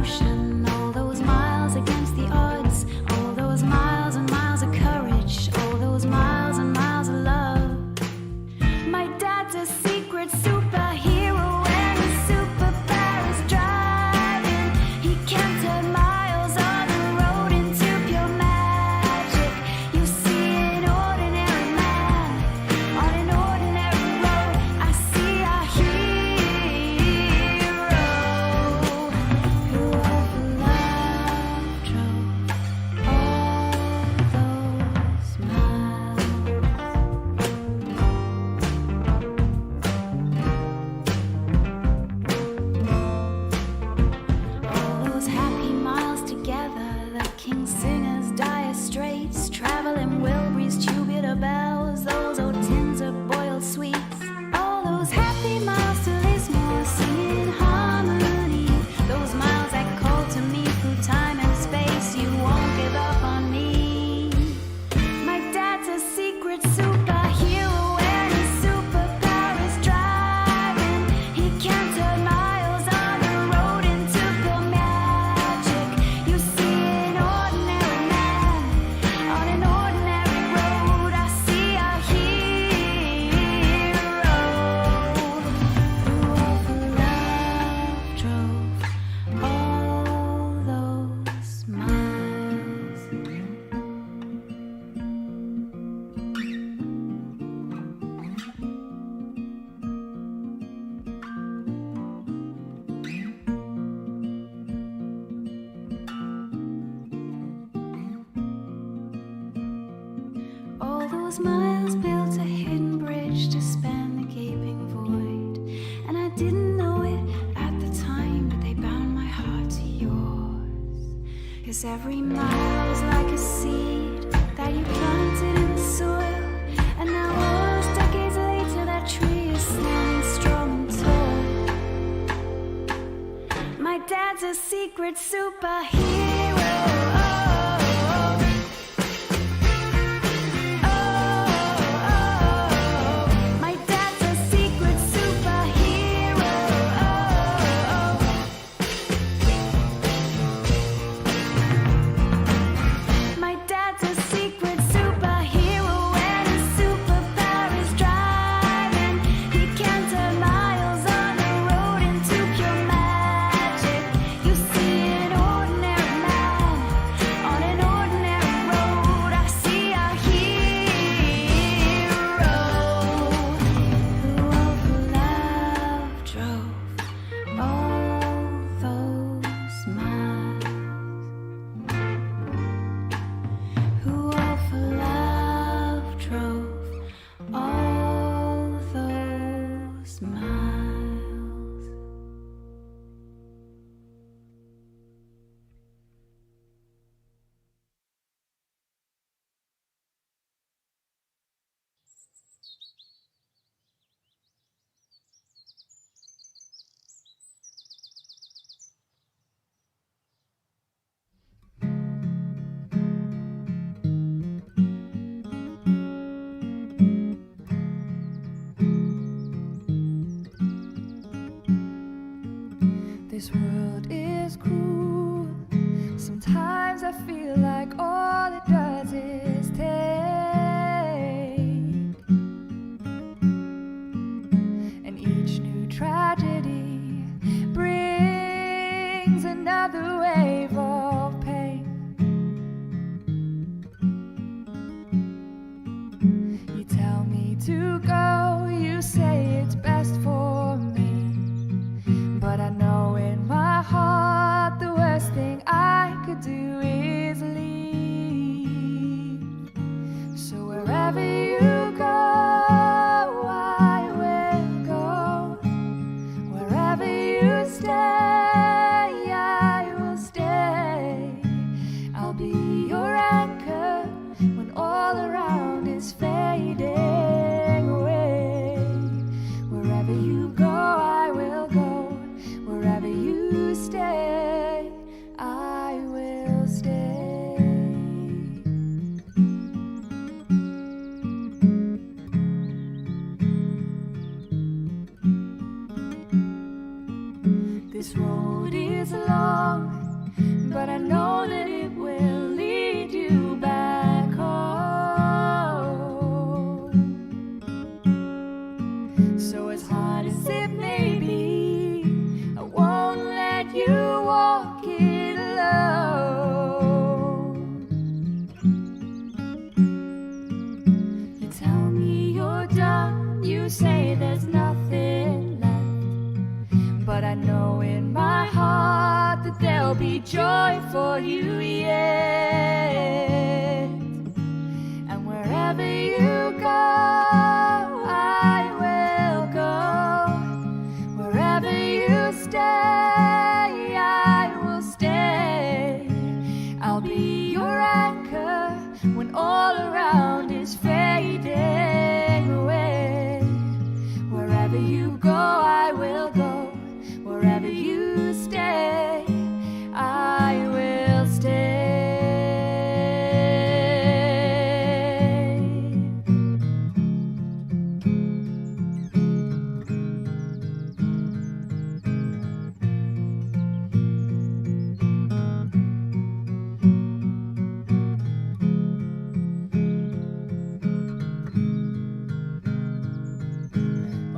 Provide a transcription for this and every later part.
motion, all those miles against the odds, all those miles and miles of courage, all those miles and miles of love. My dad's a secret superhero when his superpower is driving. He can turn miles on the road into pure magic. You see an ordinary man on an ordinary road. I see a hero who over love drove all those miles. All those happy miles together, the king singers, dire straits, traveling Wilburys, tubular bells, those old tins of boiled sweets. All those happy miles to Lismore, singing harmony. Those miles that call to me through time and space. You won't give up on me. My dad's a secret superhero when his superpower is driving. He can turn miles on the road into pure magic. You see an ordinary man on an ordinary road. I see a hero who over love drove all those miles. All those miles built a hidden bridge to span the gaping void. And I didn't know it at the time, but they bound my heart to yours. 'Cause every mile is like a seed that you planted in the soil. And now all those decades later, that tree is standing strong and tall. My dad's a secret superhero. My dad's a secret superhero. My dad's a secret superhero when his superpower is driving. He can turn miles on the road into pure magic. You see an ordinary man on an ordinary road. I see a hero who over love drove all those miles. Who over love drove all those miles. This world is cruel. Sometimes I feel like all it does is take. And each new tragedy brings another wave of pain. You tell me to go, you say it's best for me. But I know in my heart the worst thing I could do is leave. road is long, but I know that it will lead you back home. So as hard as it may be, I won't let you walk it alone. You tell me you're done, you say there's nothing left, but I know in my heart that there'll be joy for you yet. And wherever you go, I will go. Wherever you stay, I will stay. I'll be your anchor when all around is fading away. Wherever you go, I will go. Wherever you stay, I will stay.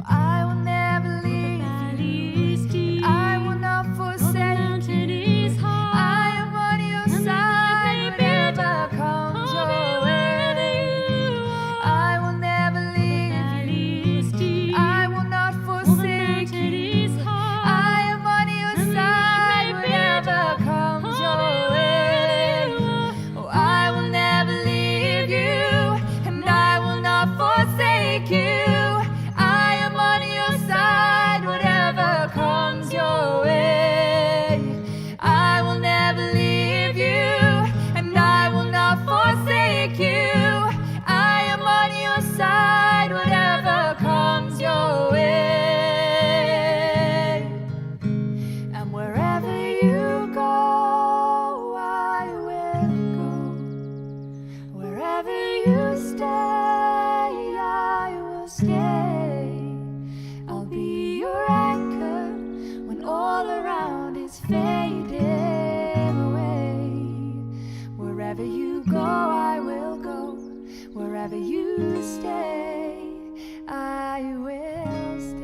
I will never leave you. I will not forsake you. I am on your side whatever comes your way. I will never leave you. I will not forsake you. I am on your side whatever comes your way. Oh, I will never leave you, and I will not forsake you. I am on your side whatever comes your way. I will never leave you, and I will not forsake you. I am on your side whatever comes your way. And wherever you go, I will go. Wherever you stay, I will stay. I'll be your anchor when all around is fading away. Wherever you go, I will go. Wherever you stay, I will stay.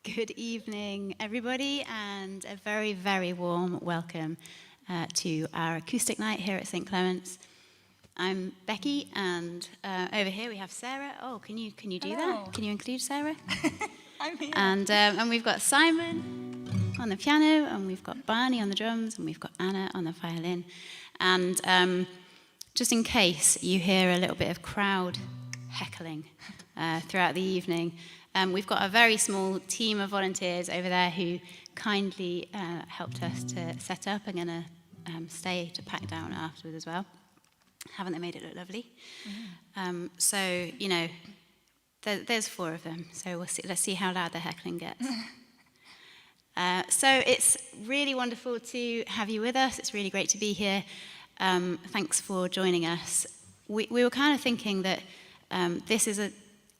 Good evening, everybody, and a very, very warm welcome to our acoustic night here at St. Clement's. I'm Becky, and over here we have Sarah. Oh, can you do Hello. that? Can you include Sarah? I'm here. And we've got Simon on the piano, and we've got Barney on the drums, and we've got Anna on the violin. And just in case you hear a little bit of crowd heckling throughout the evening, we've got a very small team of volunteers over there who kindly helped us to set up and going to stay to pack down afterwards as well. Haven't they made it look lovely? Mm-hmm. So, you know, there's 4 of them. So let's see how loud the heckling gets. So it's really wonderful to have you with us. It's really great to be here. Thanks for joining us. We were kind of thinking that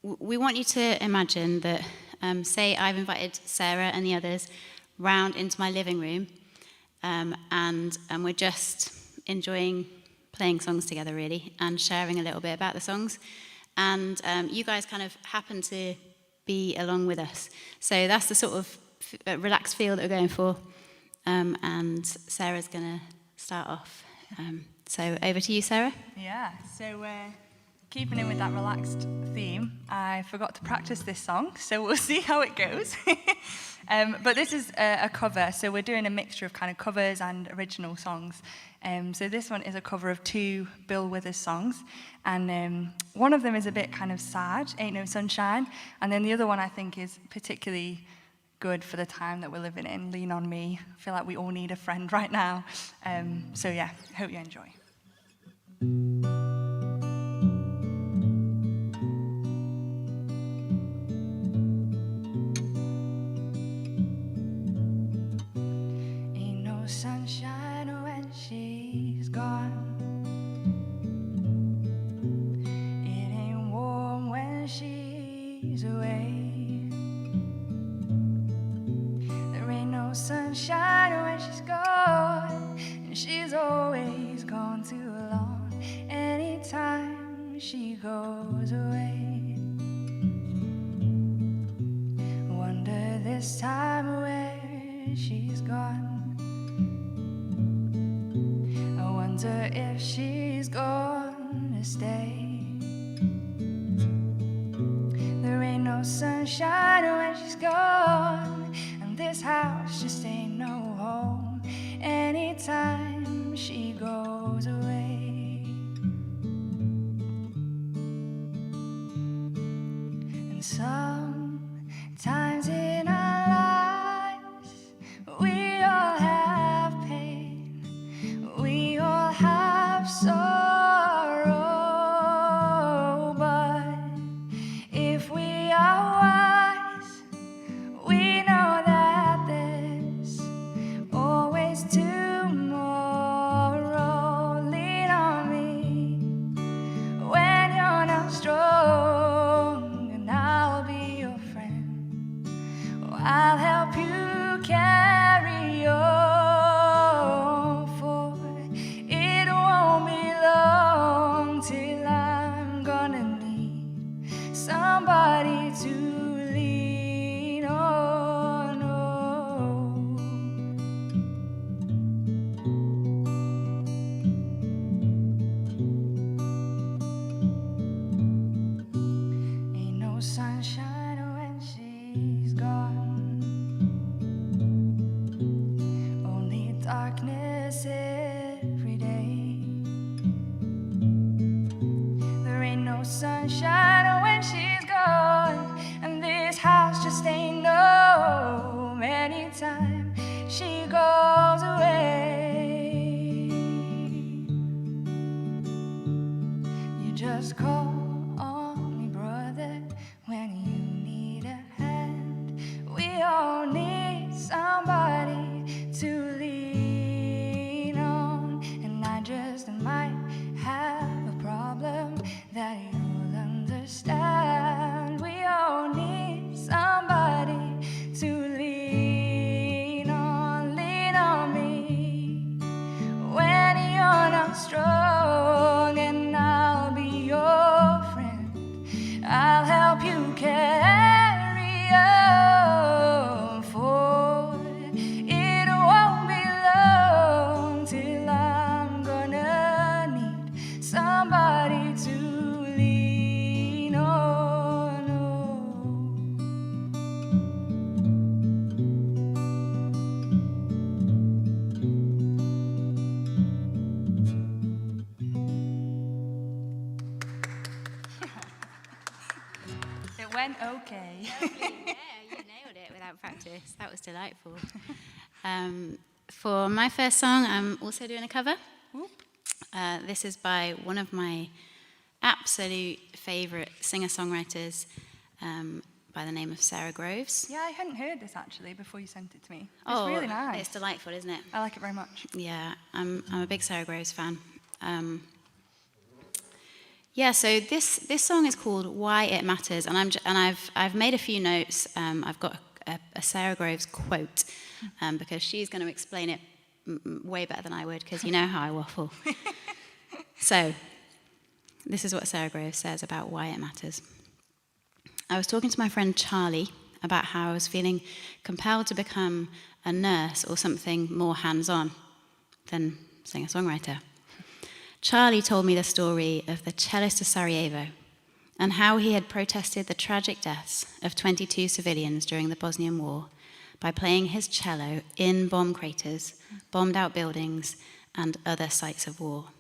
we want you to imagine that, say I've invited Sarah and the others round into my living room, and we're just enjoying playing songs together, really, and sharing a little bit about the songs. And you guys kind of happen to be along with us. So that's the sort of relaxed feel that we're going for. And Sarah's going to start off. So over to you, Sarah. Yeah, so keeping in with that relaxed theme, I forgot to practice this song, so we'll see how it goes. But this is a cover, so we're doing a mixture of kind of covers and original songs. So this one is a cover of 2 Bill Withers songs, and one of them is a bit kind of sad, Aint No Sunshine, and then the other one I think is particularly good for the time that we're living in, Lean On Me. I feel like we all need a friend right now. So yeah, hope you enjoy. no sunshine when she's gone. It ain't warm when she's away. There ain't no sunshine when she's gone, and she's always gone too long. Anytime she goes away, wonder this time where she's gone. I wonder if she's gonna stay. There ain't no sunshine when she's gone, and this house just ain't no home anytime she goes away. And sometimes in our lives we all have pain, we all have sorrow, but if we are wise, we know that there's always tomorrow. Lean on me when you're not strong, and I'll be your friend. Oh, I'll help you carry on, for it won't be long till I'm gonna need somebody to lean on. Oh. Ain't no sunshine when she's gone, only darkness every day. There ain't no sunshine when she's gone, and this house just ain't no home anytime she goes away. You just call on me, brother, when you need a hand. We all need somebody to lean on, and I just might have a problem that you'll understand. We all need somebody to lean on. Lean on me when you're not strong, and I'll be your friend. I'll help you carry on, for it won't be long till I'm gonna need somebody to lean on. Oh. It went okay. Yeah, you nailed it without practice. That was delightful. For my first song, I'm also doing a cover. This is by one of my absolute favourite singer-songwriters by the name of Sarah Groves. Yeah, I hadn't heard this actually before you sent it to me. It's really nice. It's delightful, isn't it? I like it very much. Yeah, I'm a big Sarah Groves fan. Yeah, so this song is called "Why It Matters," and I've made a few notes. I've got a Sarah Groves quote because she's going to explain it way better than I would, because you know how I waffle. So, this is what Sarah Groves says about why it matters. I was talking to my friend Charlie about how I was feeling compelled to become a nurse or something more hands-on than singer-songwriter. Charlie told me the story of the cellist of Sarajevo and how he had protested the tragic deaths of 22 civilians during the Bosnian War by playing his cello in bomb craters, bombed-out buildings, and other sites of war.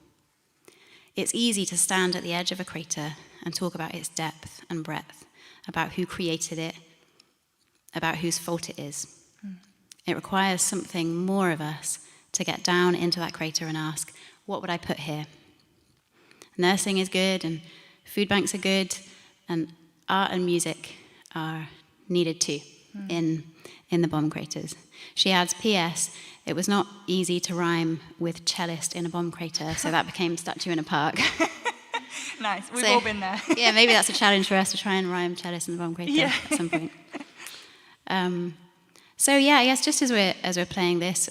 It's easy to stand at the edge of a crater and talk about its depth and breadth, about who created it, about whose fault it is. It requires something more of us to get down into that crater and ask, what would I put here? Nursing is good, and food banks are good, and art and music are needed too in the bomb craters. she adds, P.S. It was not easy to rhyme with cellist in a bomb crater, so that became statue in a park. Nice. We've all been there. Yeah, maybe that's a challenge for us to try and rhyme cellist in the bomb crater at some point. So yeah, I guess just as we're playing this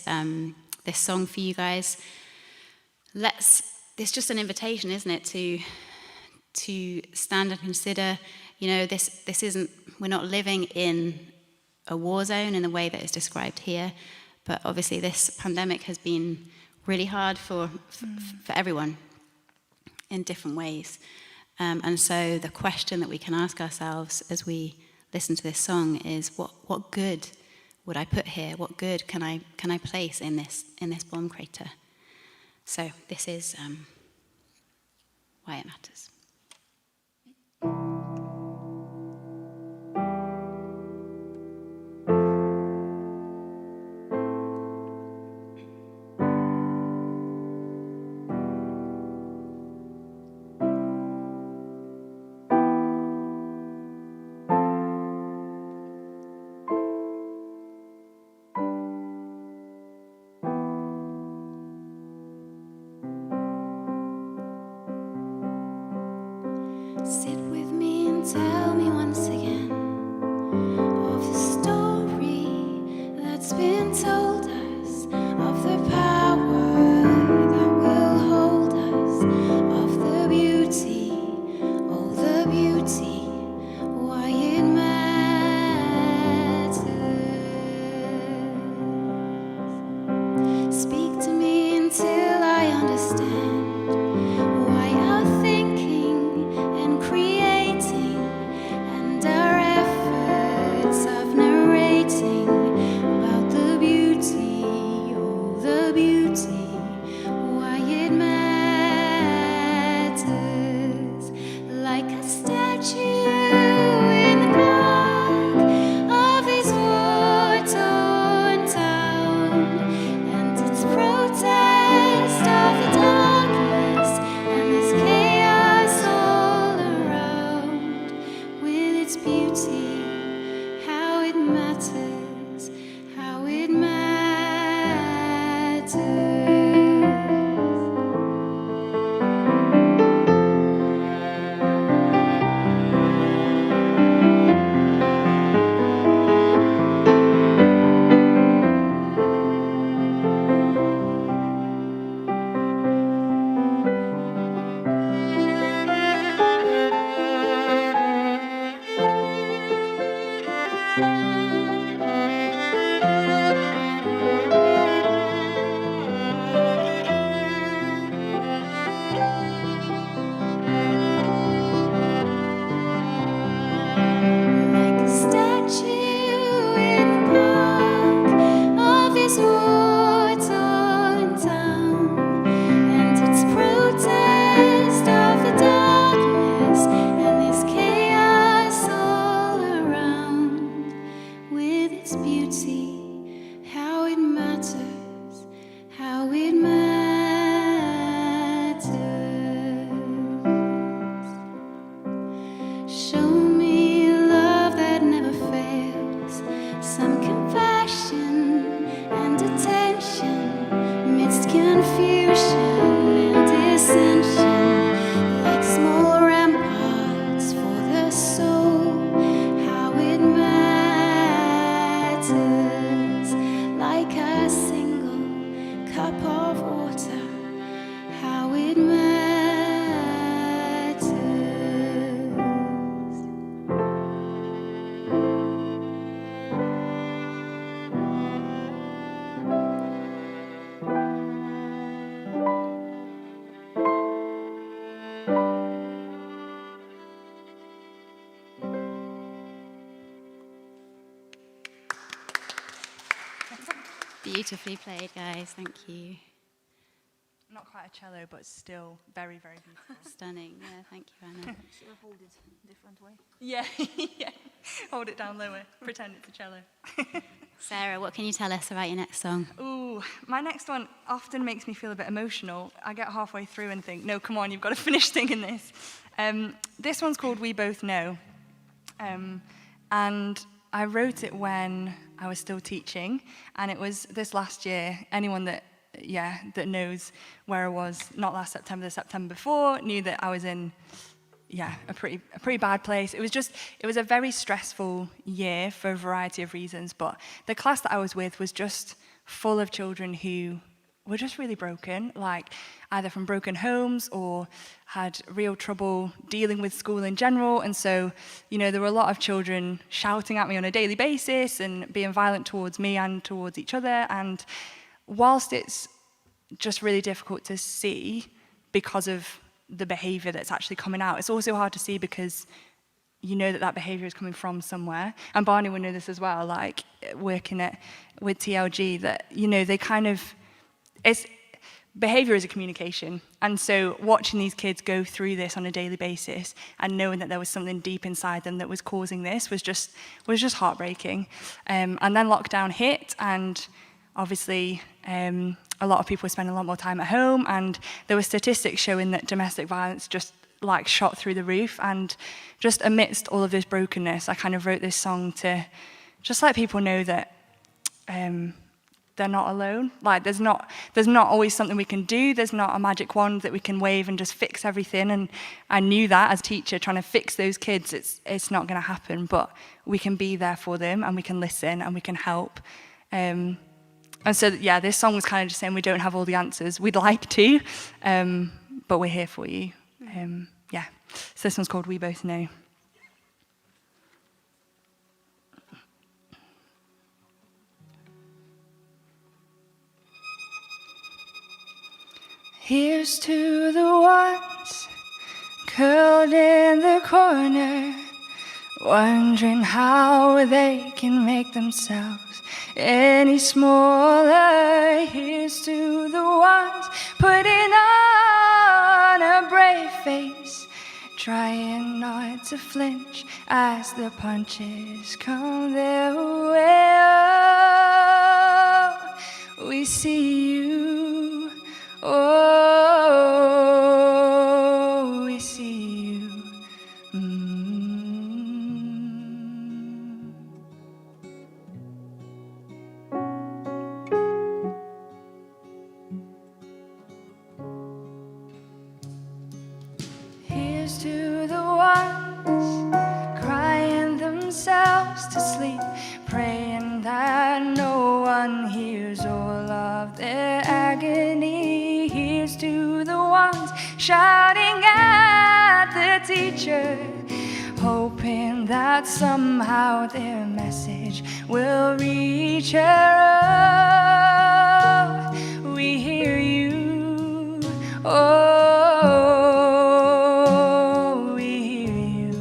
this song for you guys, it's just an invitation, isn't it, to stand and consider, this isn't, we're not living in a war zone in the way that is described here, but obviously this pandemic has been really hard for everyone in different ways. And so the question that we can ask ourselves as we listen to this song is, what good would I put here? What good can I place in this bomb crater? So this is why it matters. Sit with me and tell me once again of the story that's been told us, of the power that will hold us, of the beauty, oh the beauty, why it matters. Speak to me until I understand why our thinking and creating and our efforts of narrating about the beauty, oh the beauty, why it matters. Like a statue in the park of this war-torn town, and its protest of the darkness and this chaos all around, with its beauty, how it matters, how it matters. Like a statue in the park of this war-torn town, and its protest of the darkness and this chaos all around, with its beauty, how it matters, how it matters. Show me love that never fails, some compassion and attention amidst confusion and dissension, like small ramparts for the soul, how it matters. Like a single cup of water, how it matters. Beautifully played, guys. Thank you. Not quite a cello, but still very, very beautiful. Stunning. Yeah, thank you, Anna. Should I hold it a different way? Yeah, yeah. Hold it down lower. Pretend it's a cello. Sarah, what can you tell us about your next song? Ooh, my next one often makes me feel a bit emotional. I get halfway through and think, no, come on, you've got to finish singing this. This one's called We Both Know. And I wrote it when I was still teaching, and it was this last year. Anyone that knows where I was, not last September, the September before, knew that I was in a pretty bad place. It was a very stressful year for a variety of reasons, but the class that I was with was just full of children who were just really broken, like either from broken homes or had real trouble dealing with school in general. And so, there were a lot of children shouting at me on a daily basis and being violent towards me and towards each other. And whilst it's just really difficult to see because of the behavior that's actually coming out, it's also hard to see because you know that behavior is coming from somewhere. And Barney would know this as well, like working with TLG, that, they kind of, behavior is a communication. And so watching these kids go through this on a daily basis and knowing that there was something deep inside them that was causing this was just heartbreaking. And then lockdown hit, and obviously a lot of people were spending a lot more time at home, and there were statistics showing that domestic violence just shot through the roof. And just amidst all of this brokenness, I kind of wrote this song to just let people know that they're not alone. Like there's not always something we can do. There's not a magic wand that we can wave and just fix everything. And I knew that as a teacher, trying to fix those kids, it's not going to happen. But we can be there for them, and we can listen, and we can help. And so, this song was kind of just saying we don't have all the answers. We'd like to, but we're here for you. So this one's called We Both Know. Here's to the ones curled in the corner, wondering how they can make themselves any smaller. Here's to the ones putting on a brave face, trying not to flinch as the punches come their way. Oh, we see you. Oh, we see you. Here's to the ones crying themselves to sleep, praying that no one hears all of their agony. Here's to the ones shouting at the teacher, hoping that somehow their message will reach her. Oh, we hear you. Oh, we hear you.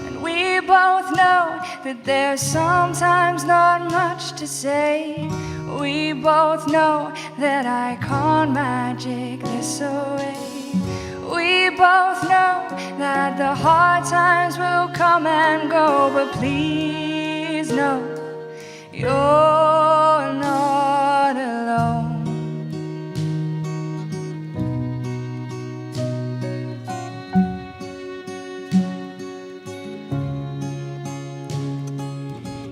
And we both know that there's sometimes not much to say. We both know that I can't magic this away. We both know that the hard times will come and go, but please know you're not alone.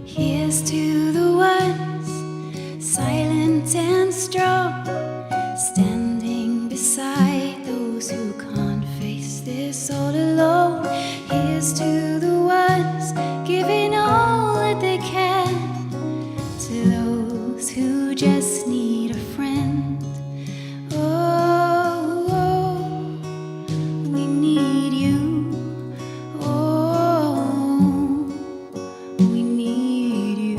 Here's to the ones silent and strong, standing beside those who can't face this all alone. Here's to the ones giving all that they can to those who just need a friend. Oh, we need you. Oh, we need you.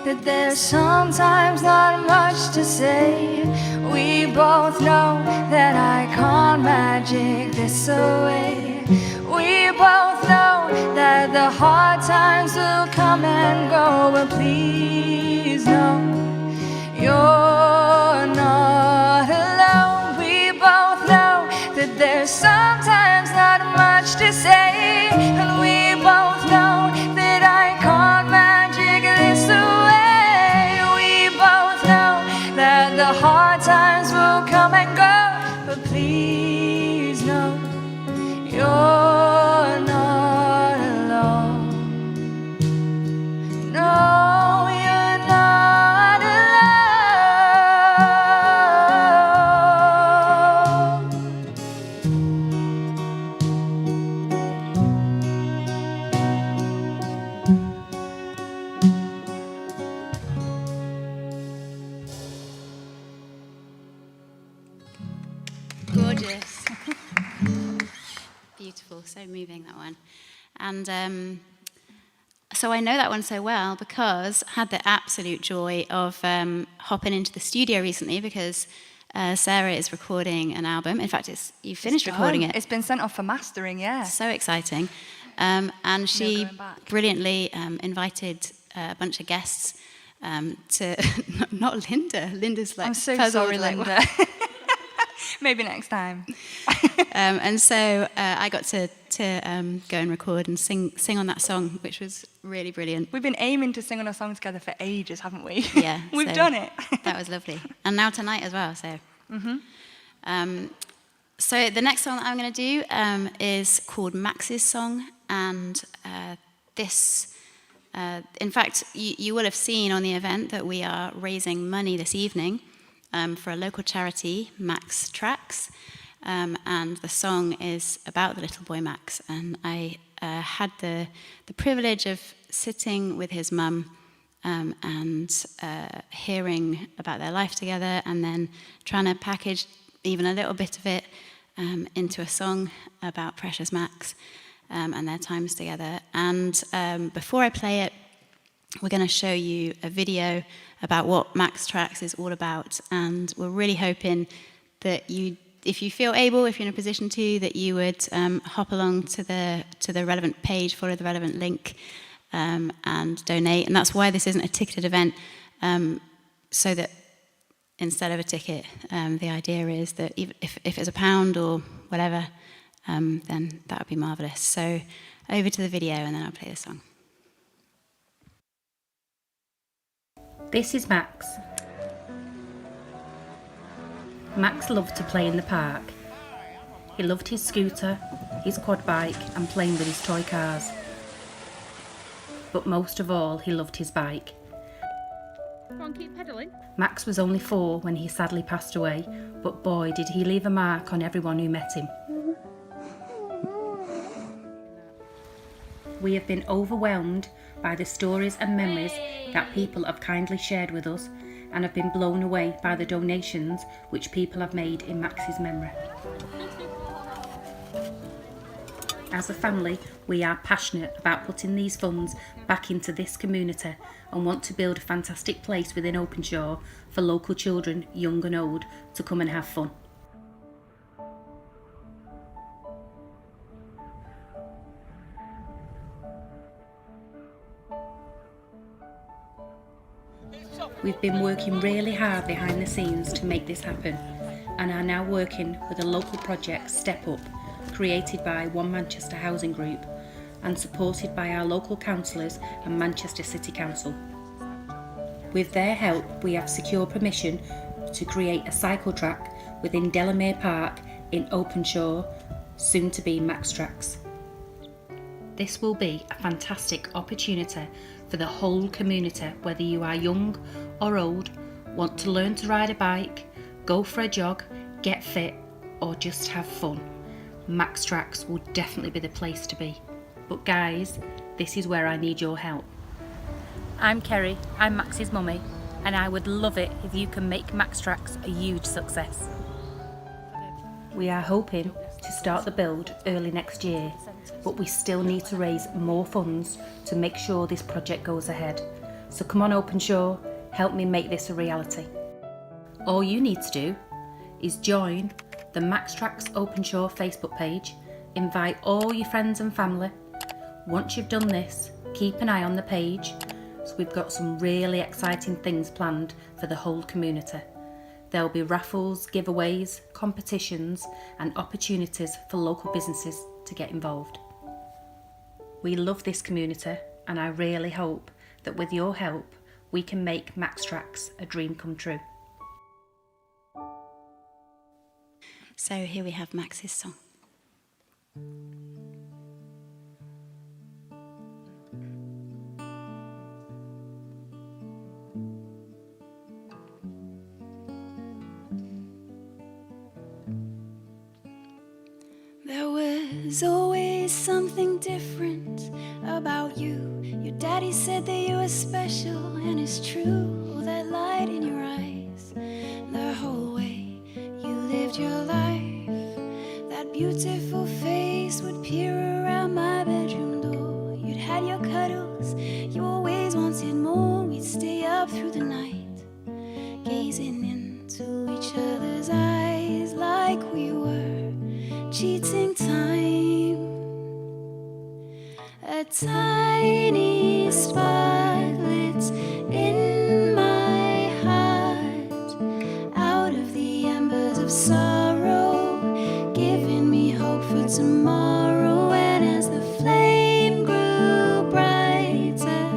That there's sometimes not much to say. We both know that I can't magic this away. We both know that the hard times will come and go, but please know you're not alone. We both know that there's sometimes not much to say, and we both know that I can't magic this away. The hard times will come and go, but please know And so I know that one so well because I had the absolute joy of hopping into the studio recently because Sarah is recording an album. In fact, you finished recording it. It's been sent off for mastering, yeah. So exciting. And she brilliantly invited a bunch of guests to, not Linda. Linda's like, I'm so puzzled, sorry, like, Linda. Maybe next time. And so I got to go and record and sing on that song, which was really brilliant. We've been aiming to sing on a song together for ages, haven't we? Yeah. We've done it. That was lovely. And now tonight as well, so. So the next song that I'm going to do is called Max's Song, and this, in fact, you will have seen on the event that we are raising money this evening for a local charity, Max Trax, and the song is about the little boy Max, and I had the privilege of sitting with his mum and hearing about their life together, and then trying to package even a little bit of it into a song about precious Max and their times together. And before I play it, we're going to show you a video about what Max Trax is all about, and we're really hoping that you, if you feel able, if you're in a position to, that you would hop along to the relevant page, follow the relevant link, and donate. And that's why this isn't a ticketed event, so that instead of a ticket, the idea is that even if it's £1 or whatever, then that would be marvellous. So over to the video, and then I'll play the song. This is Max. Max loved to play in the park. He loved his scooter, his quad bike, and playing with his toy cars. But most of all, he loved his bike. Come on, keep pedalling. Max was only 4 when he sadly passed away, but boy did he leave a mark on everyone who met him. We have been overwhelmed by the stories and memories that people have kindly shared with us, and have been blown away by the donations which people have made in Max's memory. As a family, we are passionate about putting these funds back into this community and want to build a fantastic place within Openshaw for local children, young and old, to come and have fun. We've been working really hard behind the scenes to make this happen, and are now working with a local project, Step Up, created by One Manchester Housing Group and supported by our local councillors and Manchester City Council. With their help, we have secured permission to create a cycle track within Delamere Park in Openshaw, soon to be Max Trax. This will be a fantastic opportunity for the whole community, whether you are young or old, want to learn to ride a bike, go for a jog, get fit, or just have fun. Max Trax will definitely be the place to be. But guys, this is where I need your help. I'm Kerry, I'm Max's mummy, and I would love it if you can make Max Trax a huge success. We are hoping to start the build early next year, but we still need to raise more funds to make sure this project goes ahead. So come on Openshaw, help me make this a reality. All you need to do is join the Max Trax Openshaw Facebook page, invite all your friends and family. Once you've done this, keep an eye on the page, so we've got some really exciting things planned for the whole community. There'll be raffles, giveaways, competitions and opportunities for local businesses to get involved. We love this community, and I really hope that with your help we can make Max Trax a dream come true. So here we have Max's song. There was always something different about you. Your daddy said that you were special, and it's true. That light in your eyes, the whole way you lived your life. That beautiful face would peer around my bedroom door. we'd stay up through the night, gazing into each other's eyes like we were cheating time. A tiny spark lit in my heart, out of the embers of sorrow, giving me hope for tomorrow. And as the flame grew brighter,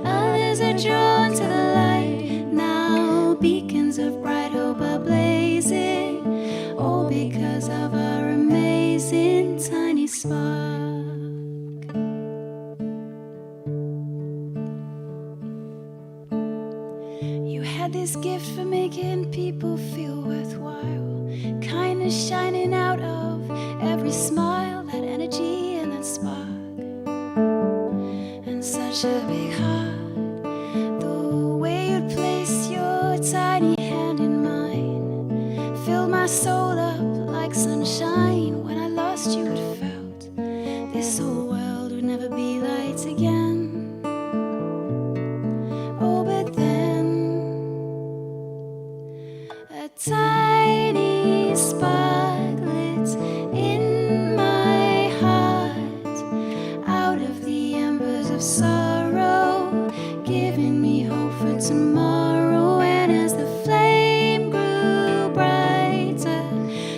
others are drawn to the light. Now beacons of bright hope are blazing, all because of our amazing tiny spark. You had this gift for making people feel worthwhile, kindness shining out of every smile, that energy and that spark, and such a big heart. The way you'd place your tiny hand in mine filled my soul up like sunshine. When I lost you, it felt this whole world would never be light again. Oh, but then a tiny spark lit in my heart, out of the embers of sorrow, giving me hope for tomorrow. And as the flame grew brighter,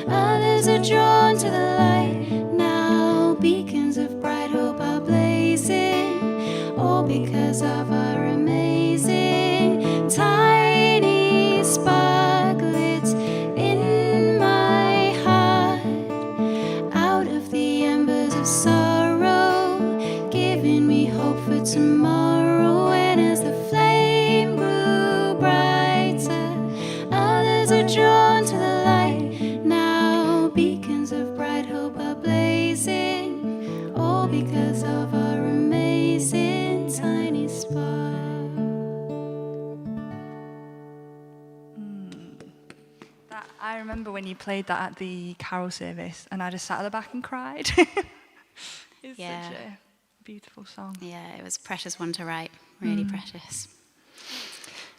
others are drawn to the light. Now beacons of bright hope are blazing, all because of our amazing tiny spark lit in my heart, out of the embers of sorrow, giving me hope for tomorrow. And as the flame grew brighter, others are drawn to the light. Now beacons of bright hope are blazing, all because of our amazing tiny spark. That, I remember when you played that at the carol service, and I just sat at the back and cried. It's Yeah. such a beautiful song. Yeah, it was a precious one to write. Really precious.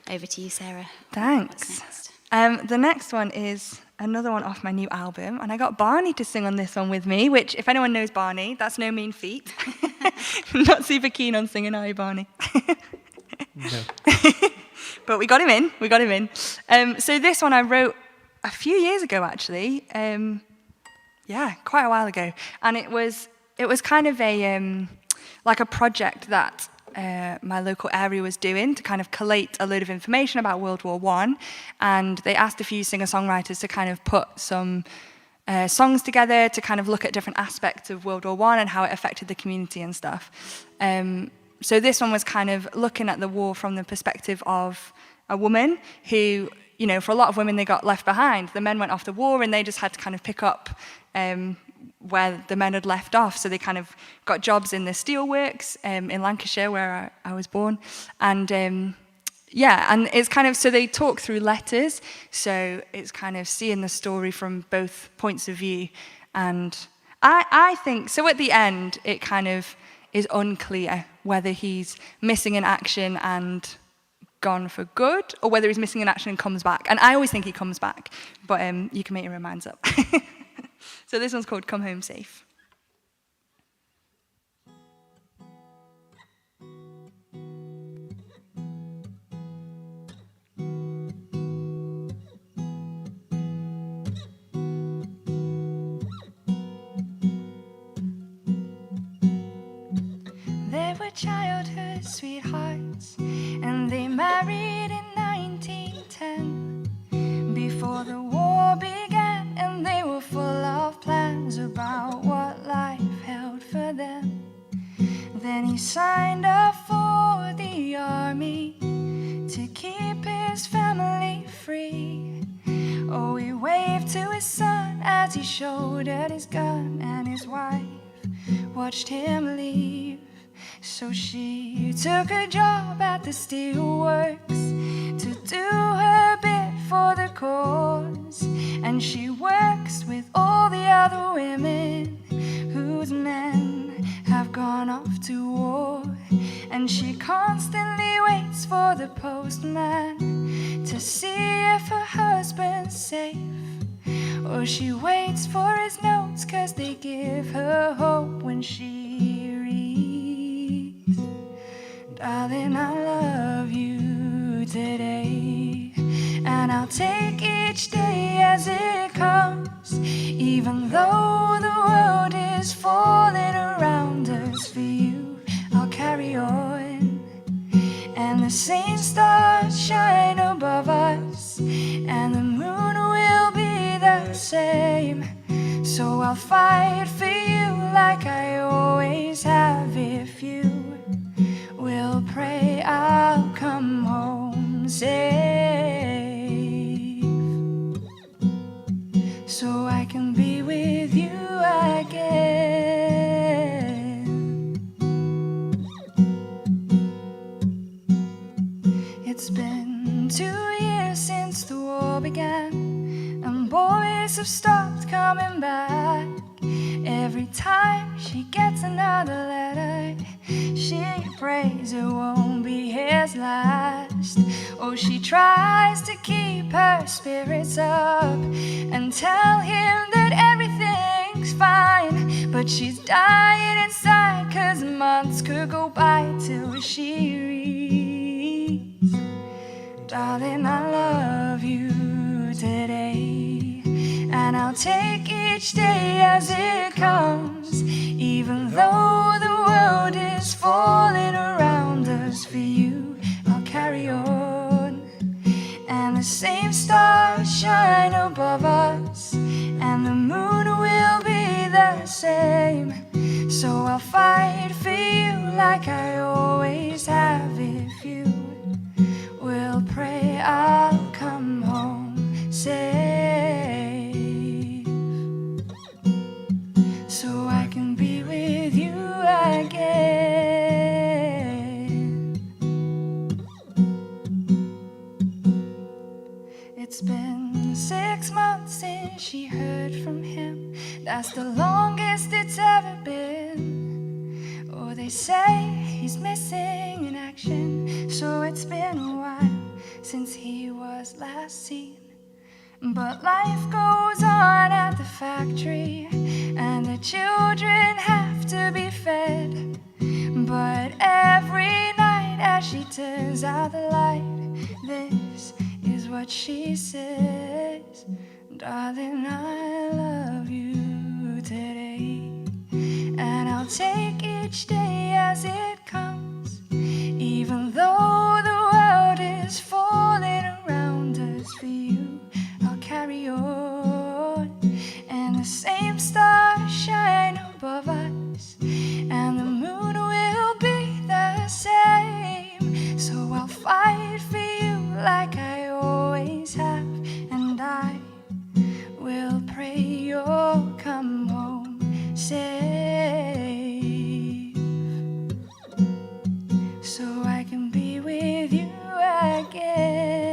Over to you, Sarah. Thanks. What's next? The next one is another one off my new album, and I got Barney to sing on this one with me, which, if anyone knows Barney, that's no mean feat. Not super keen on singing, are you, Barney? No. But we got him in. So this one I wrote a few years ago, actually. Yeah, quite a while ago. And it was kind of a like a project that my local area was doing to kind of collate a load of information about World War I. And they asked a few singer-songwriters to kind of put some songs together to kind of look at different aspects of World War I and how it affected the community and stuff. So this one was kind of looking at the war from the perspective of a woman who, you know, for a lot of women, they got left behind. The men went off to war and they just had to kind of pick up where the men had left off. So they kind of got jobs in the steelworks in Lancashire, where I was born. And yeah, and it's kind of, so they talk through letters. So it's kind of seeing the story from both points of view. And I think, so at the end, it kind of is unclear whether he's missing in action and gone for good, or whether he's missing in action and comes back. And I always think he comes back, but you can make your own minds up. So this one's called Come Home Safe. They were childhood sweethearts, and they married in 1910. Before the war began, and they were full of plans about what life held for them. Then he signed up for the army to keep his family free. Oh, he waved to his son as he shouldered his gun, and his wife watched him leave. So she took a job at the steelworks to do her bit for the cause. And she works with all the other women whose men have gone off to war. and she constantly waits for the postman to see if her husband's safe. Or she waits for his notes 'cause they give her hope when she reads. Darling, I love you today, and I'll take each day as it comes, even though the world is falling around us. For you, I'll carry on, and the same stars shine above us, and the moon will be the same. So I'll fight for you like I always have. If you will pray, I'll come home safe, so I can be with you again. It's been 2 years since the war began, and boys have stopped coming back. Every time she gets another letter, she prays it won't be his last. Oh, she tries to keep her spirits up and tell him that everything's fine, but she's dying inside 'cause months could go by till she reads. Darling, I love you today, and I'll take each day as it comes, even though the world is falling around us. For you, I'll carry on, and the same stars shine above us, and the moon will be the same. So I'll fight for you like I always have. If you will pray, I'll come home safe, so I can be with you again. It's been 6 months since she heard from him. That's the longest it's ever been. Oh, they say he's missing in action, so it's been a while since he was last seen. But life goes on at the factory, and the children have to be fed. But every night as she turns out the light, this is what she says: darling, I love you today, and I'll take each day as it comes, even though the world is falling around us. For you, I'll carry on, and the same stars shine above us, and the moon will be the same. So I'll fight for you like I always have, and I will pray you'll come home safe, so I can be with you again.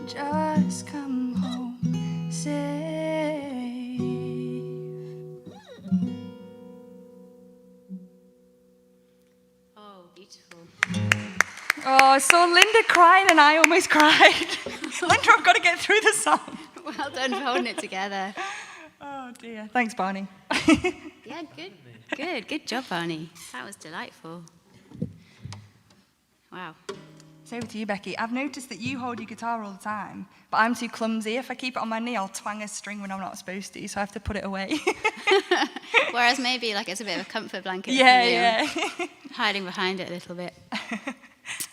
Just come home safe. Oh, beautiful. Oh, I saw Linda crying and I almost cried. Linda, I've got to get through the song. Well done for holding it together. Oh dear. Thanks, Barney. Yeah, good job, Barney. That was delightful. Wow. So over to you, Becky. I've noticed that you hold your guitar all the time, but I'm too clumsy. If I keep it on my knee, I'll twang a string when I'm not supposed to, so I have to put it away. Whereas maybe like it's a bit of a comfort blanket. Yeah. Hiding behind it a little bit.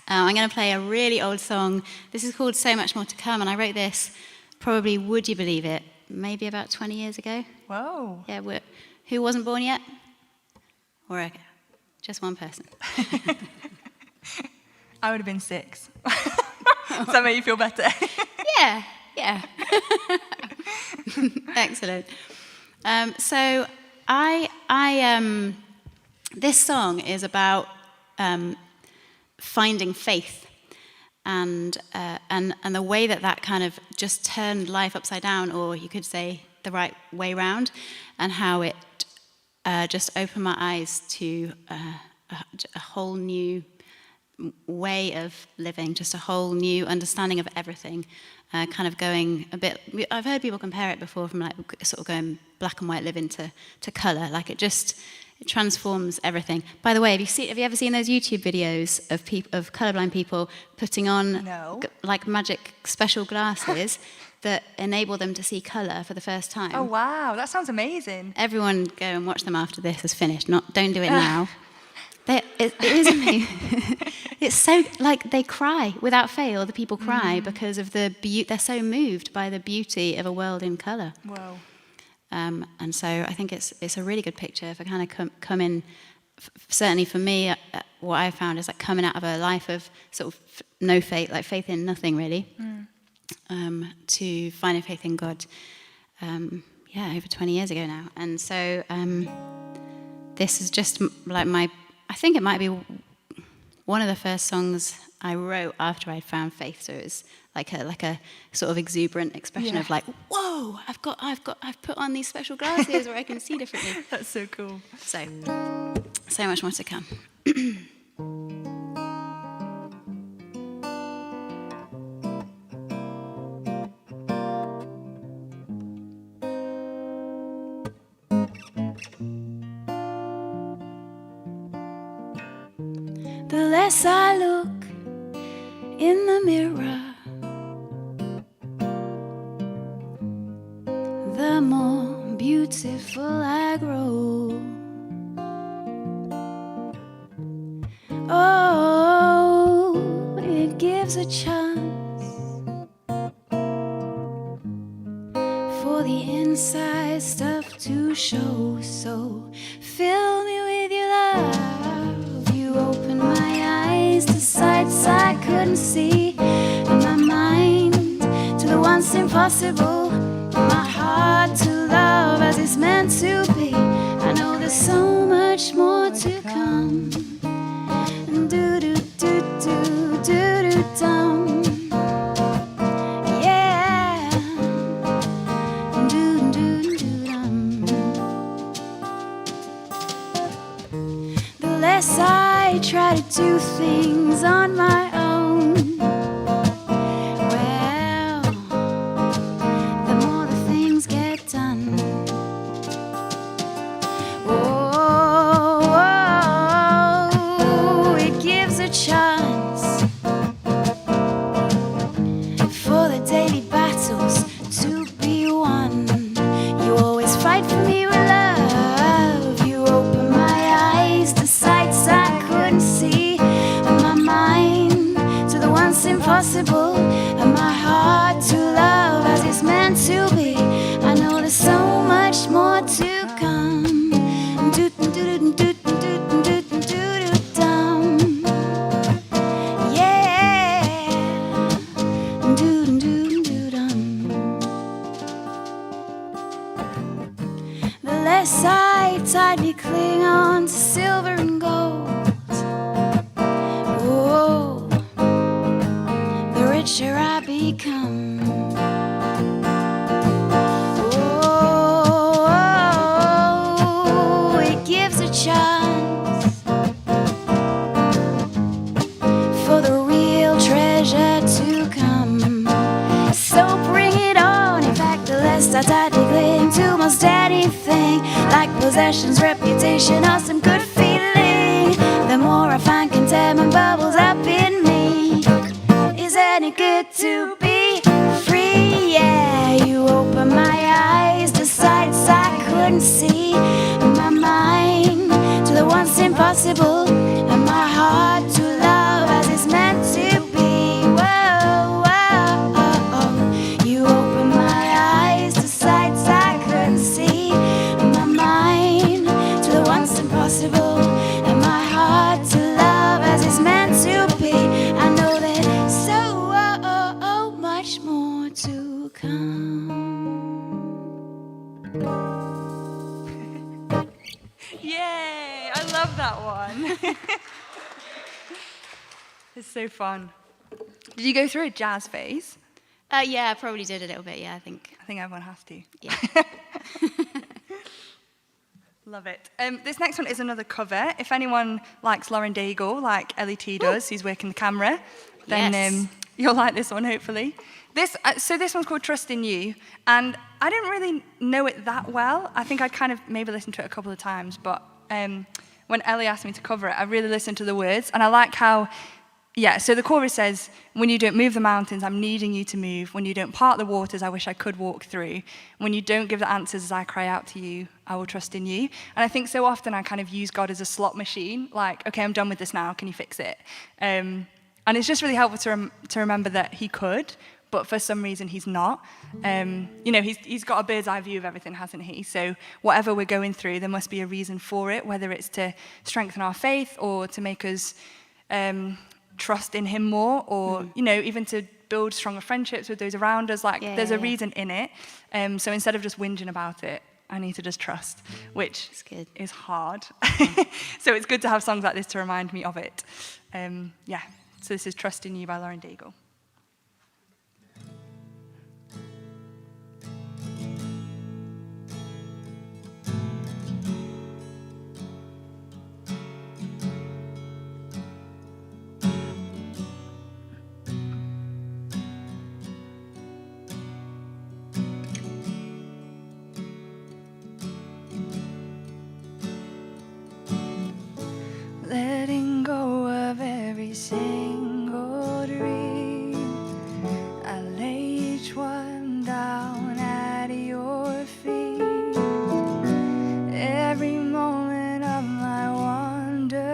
I'm going to play a really old song. This is called So Much More to Come, and I wrote this probably, would you believe it, maybe about 20 years ago. Whoa. Yeah, who wasn't born yet? Or just one person. I would have been 6. Does that make you feel better? Yeah. Excellent. So this song is about finding faith, and the way that kind of just turned life upside down, or you could say the right way round, and how it just opened my eyes to a whole new way of living, just a whole new understanding of everything, kind of going a bit. I've heard people compare it before from like sort of going black and white living to colour. Like it transforms everything. By the way, have you ever seen those YouTube videos of colourblind people putting on like magic special glasses that enable them to see colour for the first time? Oh wow, that sounds amazing. Everyone go and watch them after this is finished. Don't do it now. It is amazing. It's so, like, they cry without fail. The people cry because of the beauty. They're so moved by the beauty of a world in colour. Whoa. And so I think it's a really good picture for kind of come in. Certainly for me, what I found is like coming out of a life of sort of no faith, like faith in nothing really, to finding faith in God. Over 20 years ago now. And so this is just like I think it might be one of the first songs I wrote after I'd found faith. So it was like a sort of exuberant expression of like, whoa, I've put on these special glasses where I can see differently. That's so cool. So much more to come. The less I look in the mirror, the more beautiful I grow. Oh, it gives a chance for the inside stuff to show. So fill me with your love. You open my eyes to sights I couldn't see, and my mind to the once impossible, my heart to love as it's meant to be. I know there's so much more to come. Do do do do do do dum. Yeah. Do do do dum. The less I try to do things on my own, well, the more the things get done. Oh, it gives a chance for the daily battles to be won. You always fight for me with love. You open my eyes to sights I couldn't see, and my mind to the once impossible, and my heart to love as it's meant to be. I know there's so much more to come. Do do do do do do do do dum. Yeah. Do do do dum. The less I tightly cling on to silver and gold, oh, the richer I become. Oh, it gives a chance for the real treasure to come. So bring it on. In fact, the less I tightly cling to most anything, like possessions, reputation, or some good feeling, the more I find contentment bubbles up in me. Isn't it good to be free? Yeah, you open my eyes to sights I couldn't see, and my mind to the once impossible, and my heart to love as it's meant to be. Whoa, whoa, you open my eyes to sights I couldn't see, and my mind to the once impossible, and my heart to love as it's meant to be. I know that so much more to come. Yay! I love that one. It's so fun. Did you go through a jazz phase? Yeah, I probably did a little bit. Yeah, I think I think everyone has to. Yeah. Love it. This next one is another cover. If anyone likes Lauren Daigle, like Ellie T does, who's working the camera, then Yes. You'll like this one, hopefully. So this one's called Trust in You, and I didn't really know it that well. I think I'd kind of maybe listened to it a couple of times, but when Ellie asked me to cover it, I really listened to the words, and I like how, so the chorus says, when you don't move the mountains, I'm needing you to move. When you don't part the waters, I wish I could walk through. When you don't give the answers as I cry out to you, I will trust in you. And I think so often I kind of use God as a slot machine, like, okay, I'm done with this now, can you fix it? And it's just really helpful to remember that he could, but for some reason he's not. He's got a bird's eye view of everything, hasn't he? So whatever we're going through, there must be a reason for it, whether it's to strengthen our faith or to make us trust in him more, or even to build stronger friendships with those around us. There's a reason in it. So instead of just whinging about it, I need to just trust, which is hard. So it's good to have songs like this to remind me of it. So this is Trust in You by Lauren Daigle. Letting go of every single dream, I lay each one down at your feet. Every moment of my wandering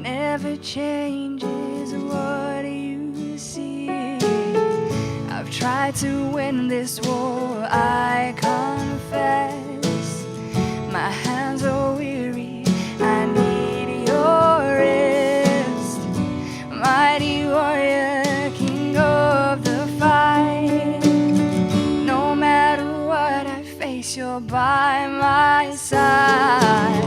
never changes what you see. I've tried to win this war, I confess. My hands are weary, I need your rest. Mighty warrior, king of the fight. No matter what I face, you're by my side.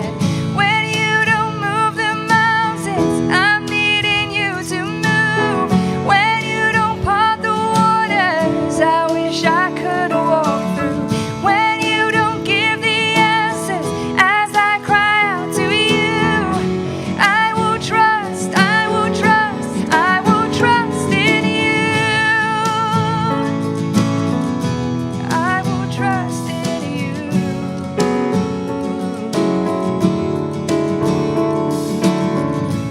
When you don't move the mountains, I'm needing you to move. When you don't part the waters, I wish I could walk through. When you don't give the answers as I cry out to you, I will trust, I will trust, I will trust in you. I will trust in you.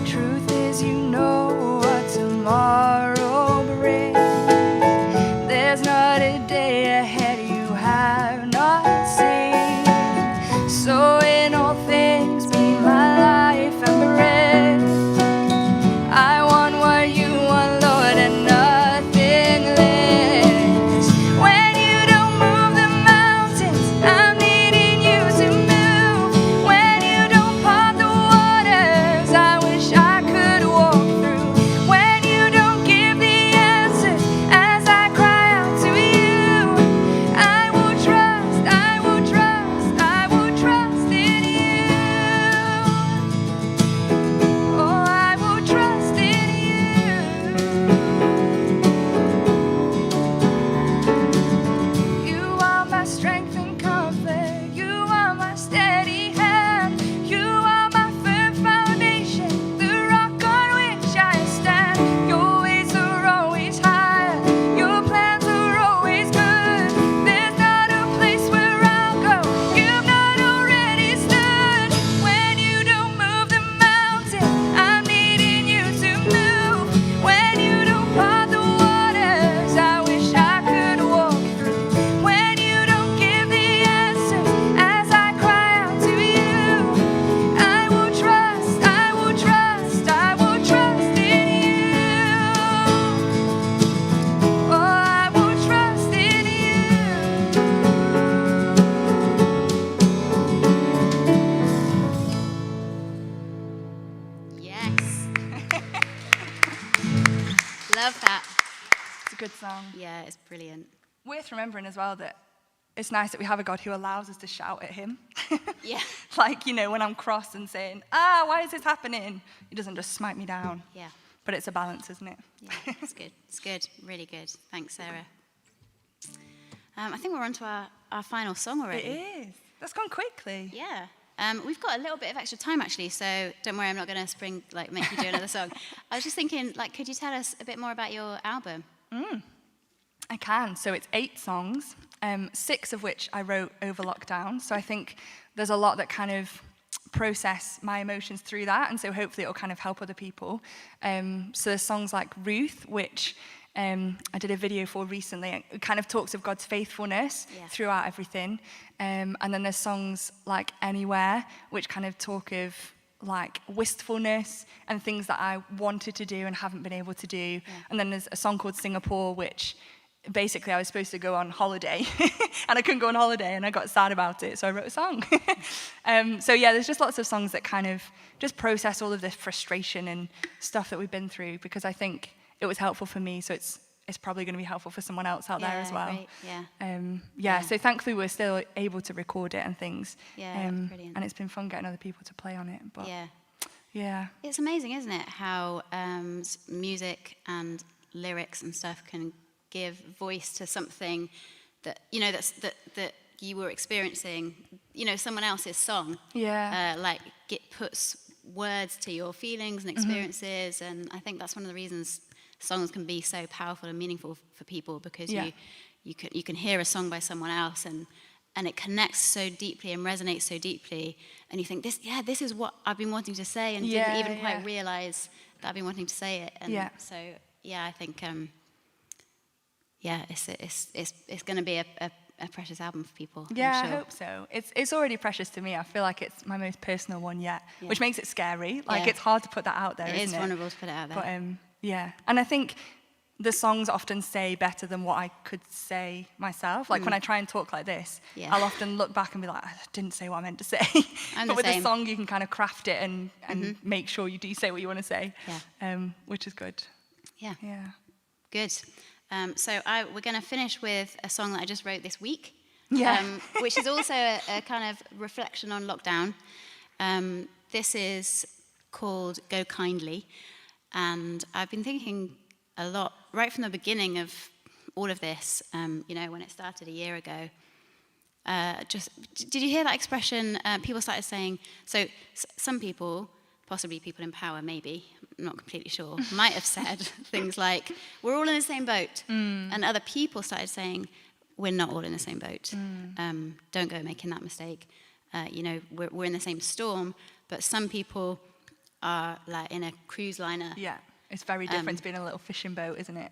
Truth is, you know what tomorrow brings. There's not a day ahead you have not seen. So in all things, be my life and breath. I want what you want, Lord, and nothing less. When you don't move the mountains, I'm needing you to move. When you don't part the waters, I wish I could walk through. When you don't give the answers as I cry out to you, I will trust, I will trust, I will trust in you. Oh, I will trust in you. You are my strength and comfort. You are my steady hand. You are my firm foundation, the rock on which I stand. Your ways are always higher. Your plans are always good. There's not a place where I'll go you've not already stood. When you don't move the mountain, I'm needing you to move. When you don't part the waters, I wish I could walk through. When you don't give the answers as I cry out to you, I will trust, I will trust, I will trust in you. Oh, I will trust in you. Yes. Love that. It's a good song. Yeah, it's brilliant. Worth remembering as well that it's nice that we have a God who allows us to shout at him. Yeah. When I'm cross and saying, why is this happening? He doesn't just smite me down. Yeah. But it's a balance, isn't it? Yeah, it's good. It's good. Really good. Thanks, Sarah. I think we're on to our final song already. It is. That's gone quickly. Yeah. We've got a little bit of extra time, actually, so don't worry, I'm not going to make you do another song. I was just thinking, could you tell us a bit more about your album? I can. So it's 8 songs, 6 of which I wrote over lockdown. So I think there's a lot that kind of process my emotions through that, and so hopefully it'll kind of help other people. So there's songs like Ruth, which I did a video for recently. It kind of talks of God's faithfulness throughout everything. And then there's songs like Anywhere, which kind of talk of like wistfulness and things that I wanted to do and haven't been able to do. Yeah. And then there's a song called Singapore, which basically I was supposed to go on holiday and I couldn't go on holiday and I got sad about it, so I wrote a song. So yeah, there's just lots of songs that kind of just process all of this frustration and stuff that we've been through, because I think it was helpful for me, so it's probably going to be helpful for someone else out there as well. Great. Yeah. So thankfully we're still able to record it and things. Yeah, brilliant. And it's been fun getting other people to play on it. But yeah. It's amazing, isn't it, how music and lyrics and stuff can give voice to something that that you were experiencing, someone else's song. Yeah. It puts words to your feelings and experiences, and I think that's one of the reasons songs can be so powerful and meaningful for people, because you can hear a song by someone else and it connects so deeply and resonates so deeply, and you think this is what I've been wanting to say, and didn't even quite realize that I've been wanting to say it. And so I think it's going to be a precious album for people. Yeah, I'm sure. I hope so. It's already precious to me. I feel like it's my most personal one yet, which makes it scary. It's hard to put that out there, It isn't is vulnerable to put it out there. But and I think the songs often say better than what I could say myself. When I try and talk like this, I'll often look back and be like, I didn't say what I meant to say. But with a song, you can kind of craft it and make sure you do say what you want to say, which is good. Yeah. Good. So we're going to finish with a song that I just wrote this week, which is also a kind of reflection on lockdown. This is called Go Kindly, and I've been thinking a lot right from the beginning of all of this, when it started a year ago. Did you hear that expression? People started saying, some people, possibly people in power, maybe, I'm not completely sure, might have said things like, we're all in the same boat. And other people started saying, we're not all in the same boat. Don't go making that mistake. We're in the same storm, but some people are like in a cruise liner. Yeah, it's very different to being in a little fishing boat, isn't it?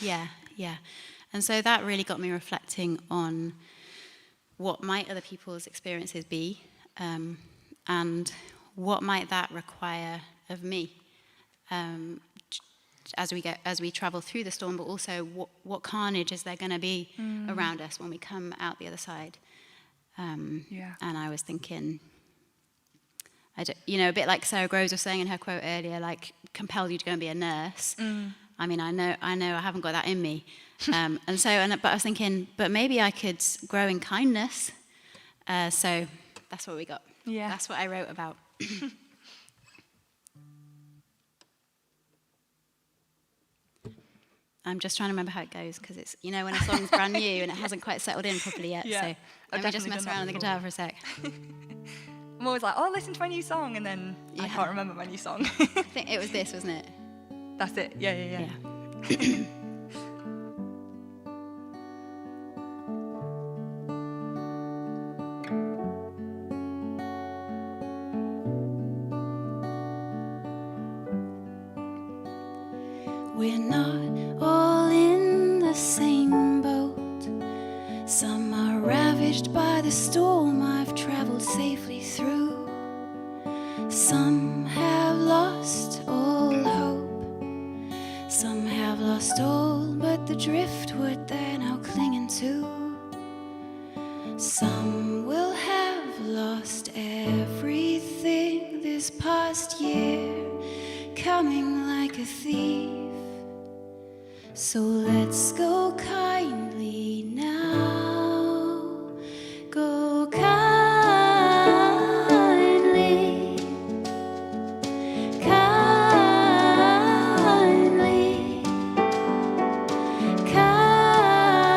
Yeah. And so that really got me reflecting on what might other people's experiences be, and what might that require of me as we travel through the storm, but also what carnage is there going to be around us when we come out the other side. And I was thinking, a bit like Sarah Groves was saying in her quote earlier, compel you to go and be a nurse. I mean, I know I haven't got that in me. But I was thinking, but maybe I could grow in kindness. So that's what we got. Yeah. That's what I wrote about. I'm just trying to remember how it goes, because it's, when a song's brand new and it hasn't quite settled in properly yet. So let me just mess around on the guitar for a sec. I'm always like, listen to my new song, and then I can't remember my new song. I think it was this, wasn't it? That's it. Yeah. We're not all in the same boat. Some are ravaged by the storm I've traveled safely through. Some have lost all hope. Some have lost all but the driftwood they're now clinging to. Some will have lost everything this past year, coming like a thief. So let's go kindly now, go kindly, kindly, kindly.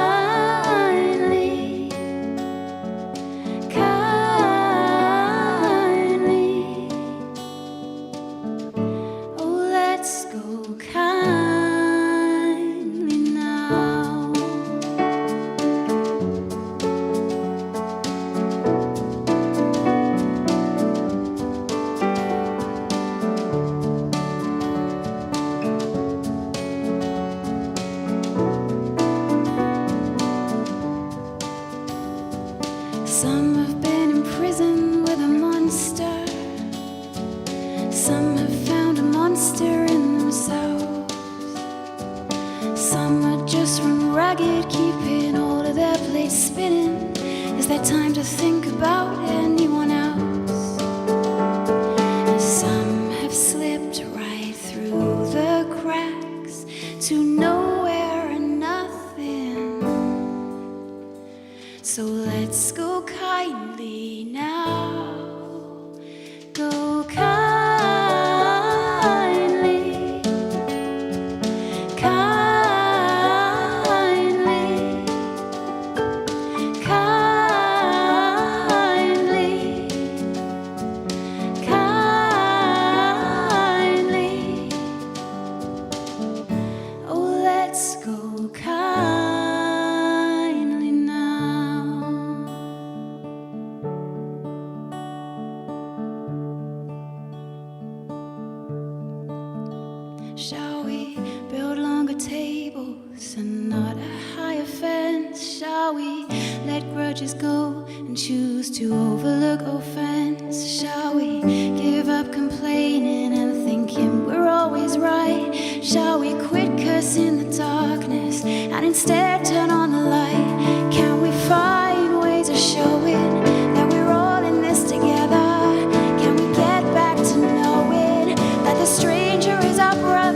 Shall we build longer tables and not a higher fence? Shall we let grudges go and choose to overlook offense? Shall we give up complaining and thinking we're always right? Shall we quit cursing the darkness and instead turn on the light? Can we find ways of showing that we're all in this together? Can we get back to knowing that the stranger is our brother?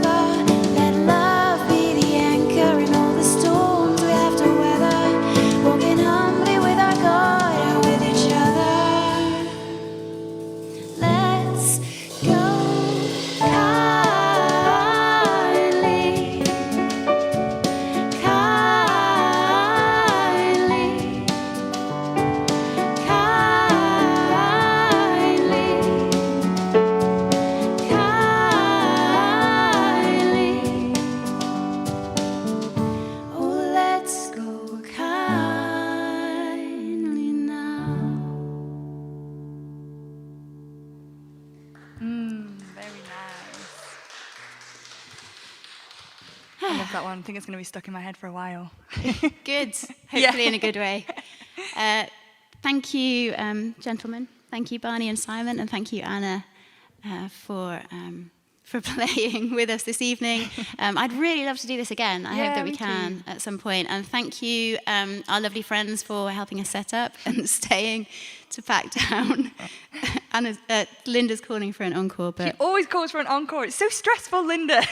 Let love be the anchor in all the storms we have to weather, walking humbly with our God and with each other. Let's go kindly, kindly, kindly, kindly. Oh, let's go kindly now. Very nice. I love that one. I think it's going to be stuck in my head for a while. Good, hopefully in a good way. Thank you, gentlemen. Thank you, Barney and Simon, and thank you, Anna, for playing with us this evening. I'd really love to do this again. I hope that we can at some point. And thank you, our lovely friends, for helping us set up and staying to pack down. Anna's, Linda's calling for an encore, She but always calls for an encore. It's so stressful, Linda.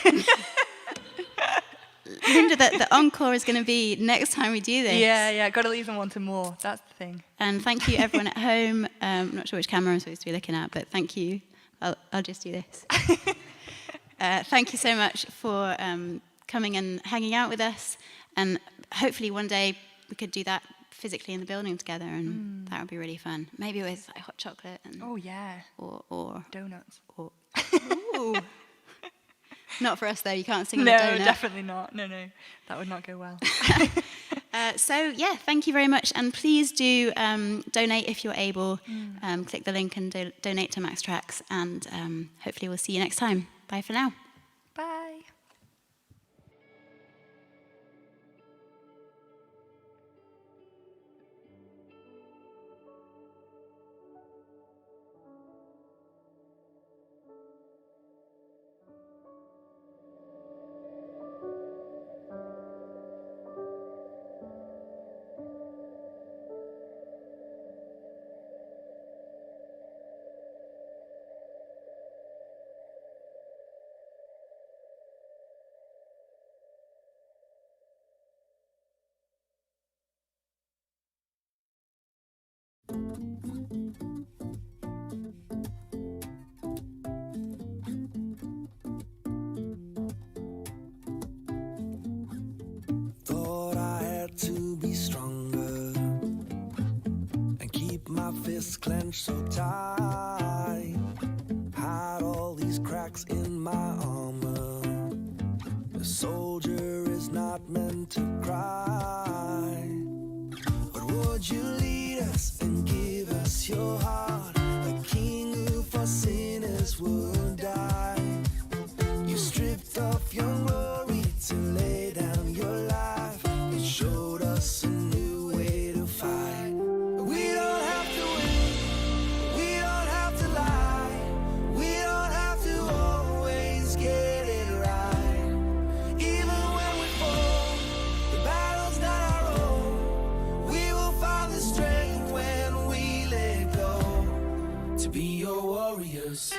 Linda, the encore is going to be next time we do this. Yeah, got to leave them wanting more. That's the thing. And thank you, everyone at home. I'm not sure which camera I'm supposed to be looking at, but thank you. I'll just do this. Thank you so much for coming and hanging out with us. And hopefully one day we could do that physically in the building together, and that would be really fun. Maybe with like hot chocolate and Oh, yeah. or Donuts. ooh. Not for us though. You can't sing on No, a donut. definitely not. No. That would not go well. So yeah, thank you very much, and please do donate if you're able. Click the link and donate to Max Trax, and hopefully we'll see you next time. Bye for now. Bye. Thought I had to be stronger and keep my fists clenched so tight. Hide all these cracks in my armor. A soldier is not meant to cry. But would you lead us and give us your heart? A king who for sinners would die. You stripped off your glory to lay down your life. It showed us a new way to fight. We don't have to win, we don't have to lie, we don't have to always get it right. Even when we fall, the battle's not our own. We will find the strength when we let go to be your warriors.